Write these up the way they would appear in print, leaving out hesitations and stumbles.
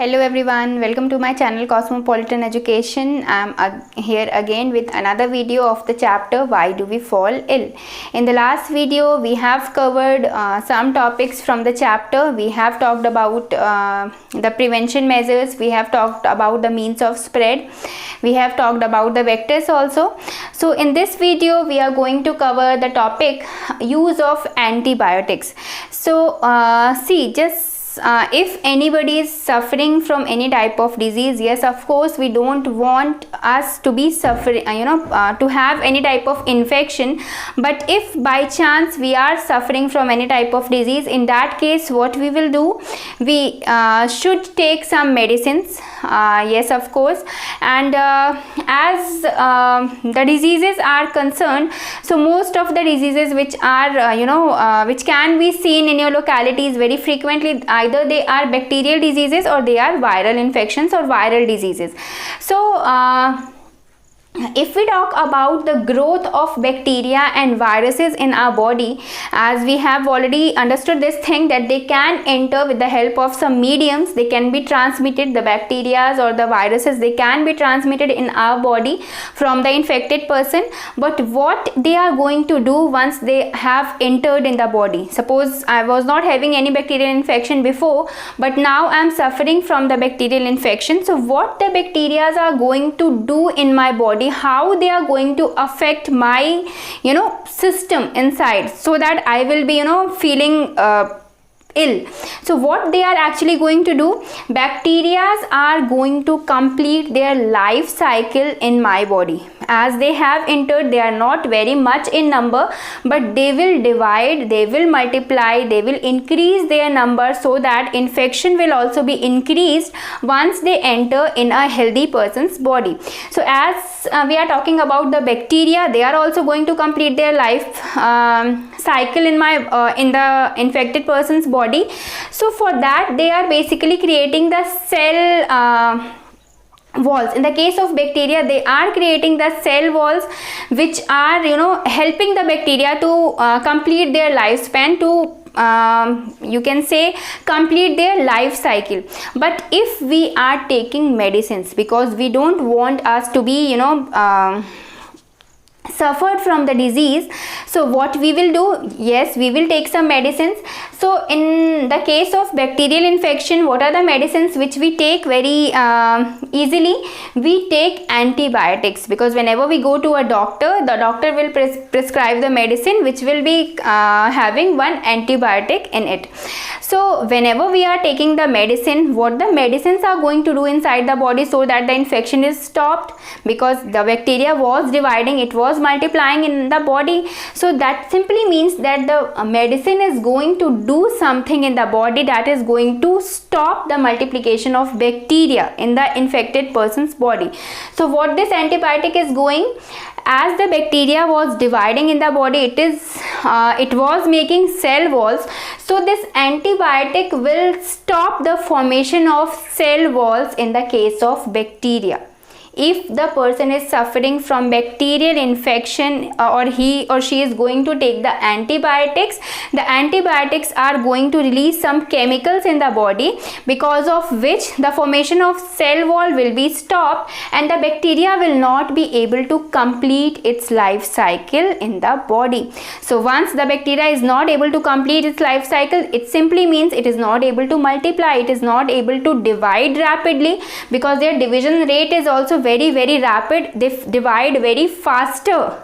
Hello everyone, welcome to my channel Cosmopolitan Education. I am here again with another video of the chapter Why Do We Fall Ill. In the last video we have covered some topics from the chapter. We have talked about the prevention measures, we have talked about the means of spread, we have talked about the vectors also. So in this video we are going to cover the topic use of antibiotics. So if anybody is suffering from any type of disease, yes, of course we don't want us to be suffering, to have any type of infection. But if by chance we are suffering from any type of disease, in that case what we will do, we should take some medicines, yes, of course. And as the diseases are concerned, so most of the diseases which are which can be seen in your localities very frequently, either they are bacterial diseases or they are viral infections or viral diseases. So if we talk about the growth of bacteria and viruses in our body, as we have already understood this thing, that they can enter with the help of some mediums, they can be transmitted, the bacteria or the viruses, they can be transmitted in our body from the infected person. But what they are going to do once they have entered in the body, suppose I was not having any bacterial infection before, but now I am suffering from the bacterial infection. So what the bacteria are going to do in my body, how they are going to affect my system inside, so that I will be feeling ill. So what they are actually going to do, bacteria are going to complete their life cycle in my body. As they have entered, they are not very much in number, but they will divide, they will multiply, they will increase their number, so that infection will also be increased once they enter in a healthy person's body. So as we are talking about the bacteria, they are also going to complete their life cycle in the infected person's body. So for that they are basically creating the cell walls. In the case of bacteria, they are creating the cell walls which are helping the bacteria to complete their lifespan, to you can say complete their life cycle. But if we are taking medicines, because we don't want us to be suffered from the disease, so what we will do, yes, we will take some medicines. So in the case of bacterial infection, what are the medicines which we take very easily? We take antibiotics, because whenever we go to a doctor, the doctor will prescribe the medicine which will be having one antibiotic in it. So whenever we are taking the medicine, what the medicines are going to do inside the body, so that the infection is stopped, because the bacteria was dividing, it was multiplying in the body. So that simply means that the medicine is going to do something in the body, that is going to stop the multiplication of bacteria in the infected person's body. So what this antibiotic is going, as the bacteria was dividing in the body, it was making cell walls. So this antibiotic will stop the formation of cell walls in the case of bacteria. If the person is suffering from bacterial infection, or he or she is going to take the antibiotics are going to release some chemicals in the body, because of which the formation of cell wall will be stopped and the bacteria will not be able to complete its life cycle in the body. So once the bacteria is not able to complete its life cycle, it simply means it is not able to multiply, it is not able to divide rapidly, because their division rate is also very rapid, they divide very faster.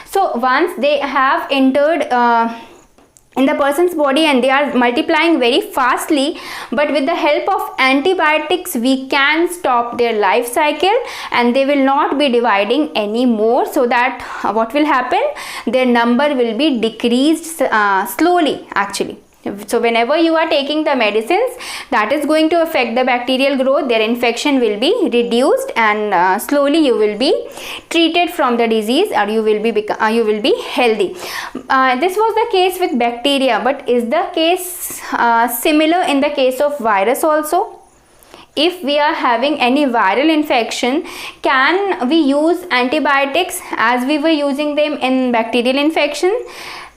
So once they have entered in the person's body and they are multiplying very fastly, but with the help of antibiotics we can stop their life cycle and they will not be dividing anymore. So that what will happen, their number will be decreased slowly actually. So whenever you are taking the medicines, that is going to affect the bacterial growth, their infection will be reduced, and slowly you will be treated from the disease, or you will be healthy. This was the case with bacteria, but is the case similar in the case of virus also? If we are having any viral infection, can we use antibiotics as we were using them in bacterial infection?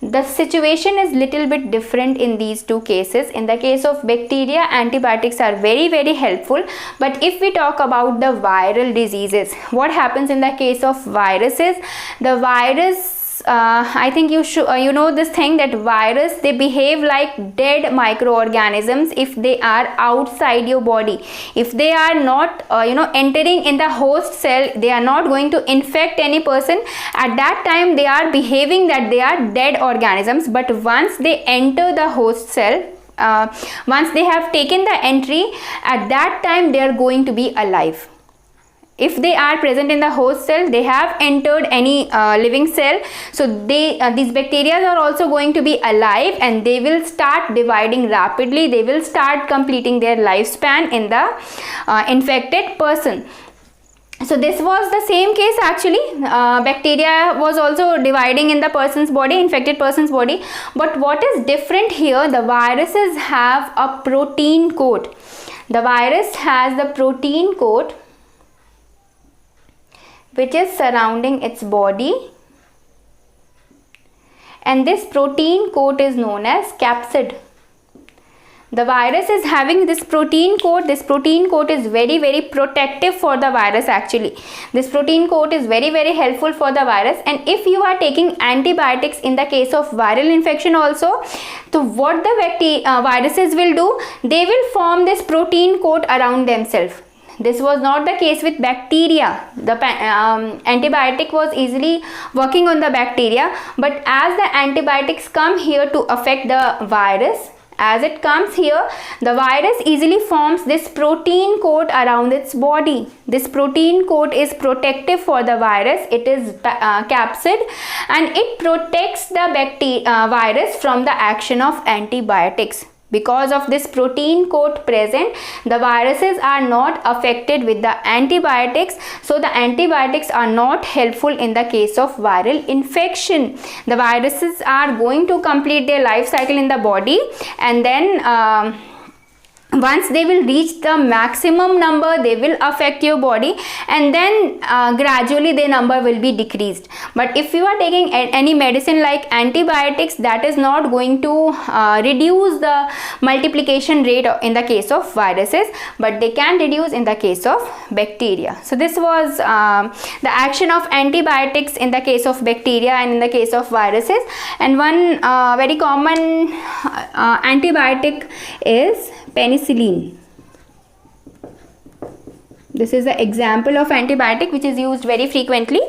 The situation is little bit different in these two cases. In the case of bacteria, antibiotics are very, very helpful. But if we talk about the viral diseases, what happens in the case of viruses? The virus, I think you know this thing, that virus, they behave like dead microorganisms if they are outside your body. If they are not entering in the host cell, they are not going to infect any person. At that time they are behaving that they are dead organisms. But once they enter the host cell, once they have taken the entry, at that time they are going to be alive. If they are present in the host cell, they have entered any living cell, so these bacteria are also going to be alive, and they will start dividing rapidly. They will start completing their lifespan in the infected person. So this was the same case actually. Bacteria was also dividing in the person's body, infected person's body. But what is different here, the viruses have a protein coat. The virus has the protein coat which is surrounding its body, and this protein coat is known as capsid. The virus is having this protein coat. This protein coat is very, very protective for the virus actually. This protein coat is very, very helpful for the virus. And if you are taking antibiotics in the case of viral infection also, so what the viruses will do, they will form this protein coat around themselves. This was not the case with bacteria. The antibiotic was easily working on the bacteria, but as the antibiotics come here to affect the virus, as it comes here, the virus easily forms this protein coat around its body. This protein coat is protective for the virus. It is capsid, and it protects the virus from the action of antibiotics. Because of this protein coat present, the viruses are not affected with the antibiotics. So the antibiotics are not helpful in the case of viral infection. The viruses are going to complete their life cycle in the body, and then once they will reach the maximum number, they will affect your body, and then gradually their number will be decreased. But if you are taking any medicine like antibiotics, that is not going to reduce the multiplication rate in the case of viruses, but they can reduce in the case of bacteria. So this was the action of antibiotics in the case of bacteria and in the case of viruses. And one very common antibiotic is penicillin. This is the example of antibiotic which is used very frequently.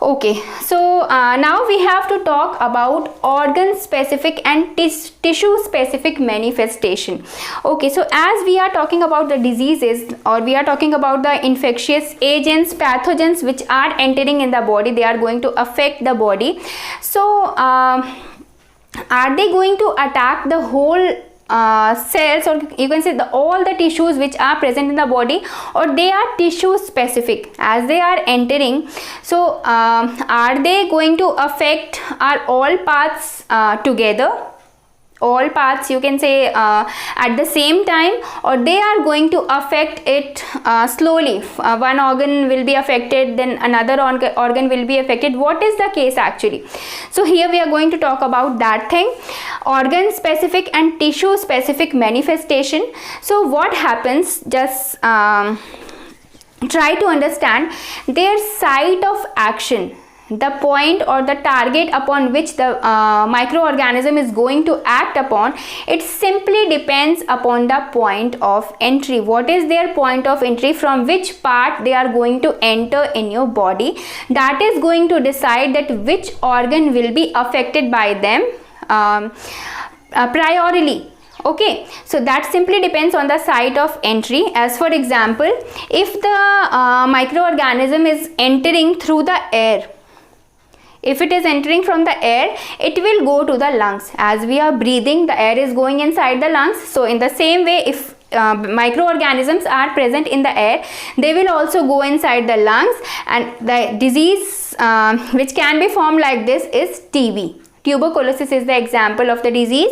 Okay, so now we have to talk about organ specific and tissue specific manifestation. Okay, so as we are talking about the diseases, or we are talking about the infectious agents, pathogens which are entering in the body, they are going to affect the body. So are they going to attack the whole cells, or you can say all the tissues which are present in the body, or they are tissue specific as they are entering? So are they going to affect our all parts together, all parts you can say at the same time, or they are going to affect it slowly? One organ will be affected, then another organ will be affected. What is the case actually? So here we are going to talk about that thing, organ specific and tissue specific manifestation. So what happens, just try to understand their site of action, the point or the target upon which the microorganism is going to act upon. It simply depends upon the point of entry. What is their point of entry, from which part they are going to enter in your body? That is going to decide that which organ will be affected by them priorily. Okay, so that simply depends on the site of entry. As for example, if the microorganism is entering through the air, if it is entering from the air, it will go to the lungs. As we are breathing, the air is going inside the lungs. So in the same way, if microorganisms are present in the air, they will also go inside the lungs, and the disease which can be formed like this is TB. Tuberculosis is the example of the disease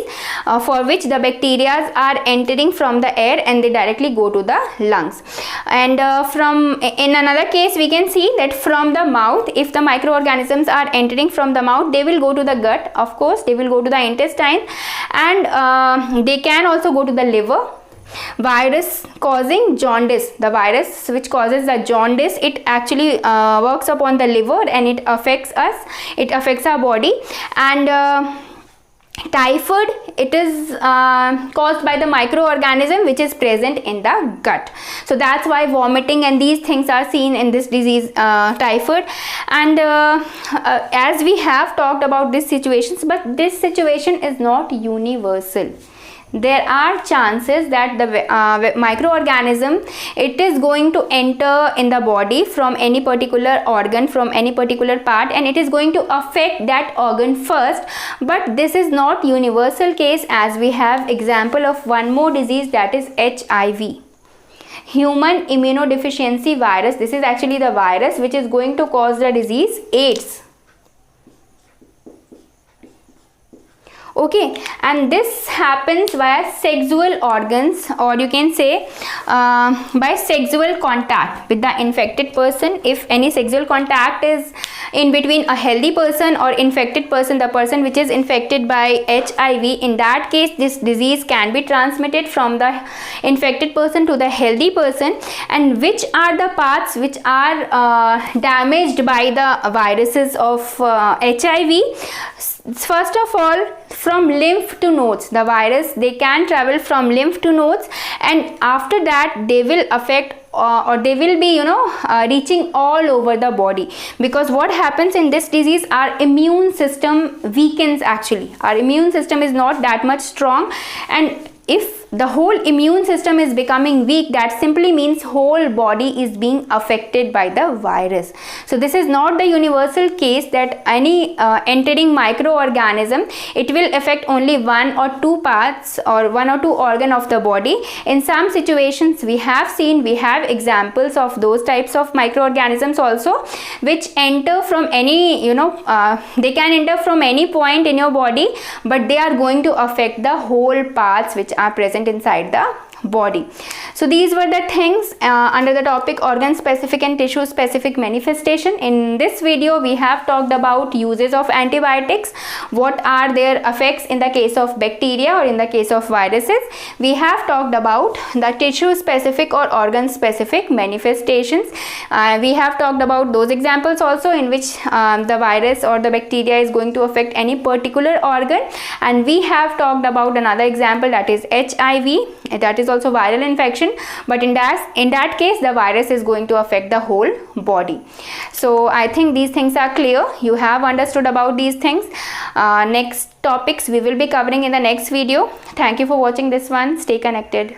for which the bacteria are entering from the air and they directly go to the lungs. And in another case we can see that from the mouth, if the microorganisms are entering from the mouth, they will go to the gut, of course they will go to the intestine, and they can also go to the liver. Virus causing jaundice, the virus which causes the jaundice, it actually works upon the liver and it affects us, it affects our body. And typhoid, it is caused by the microorganism which is present in the gut. So that's why vomiting and these things are seen in this disease, typhoid. And as we have talked about these situations, but this situation is not universal. There are chances that the microorganism, it is going to enter in the body from any particular organ, from any particular part, and it is going to affect that organ first. But this is not universal case, as we have example of one more disease, that is HIV, human immunodeficiency virus. This is actually the virus which is going to cause the disease AIDS. Okay, and this happens via sexual organs, or you can say by sexual contact with the infected person. If any sexual contact is in between a healthy person or infected person, the person which is infected by HIV, in that case this disease can be transmitted from the infected person to the healthy person. And which are the parts which are damaged by the viruses of HIV? First of all, from lymph to nodes, the virus, they can travel from lymph to nodes, and after that they will affect or they will be reaching all over the body. Because what happens in this disease, our immune system weakens. Actually our immune system is not that much strong, and if the whole immune system is becoming weak, that simply means whole body is being affected by the virus. So this is not the universal case that any entering microorganism, it will affect only one or two parts or one or two organ of the body. In some situations we have examples of those types of microorganisms also, which enter from any they can enter from any point in your body, but they are going to affect the whole parts which are present inside the body. So these were the things under the topic organ specific and tissue specific manifestation. In this video we have talked about uses of antibiotics, what are their effects in the case of bacteria or in the case of viruses. We have talked about the tissue specific or organ specific manifestations. We have talked about those examples also in which the virus or the bacteria is going to affect any particular organ. And we have talked about another example, that is HIV, that is also viral infection, but in that case the virus is going to affect the whole body. So I think these things are clear, you have understood about these things. Next topics we will be covering in the next video. Thank you for watching this one. Stay connected.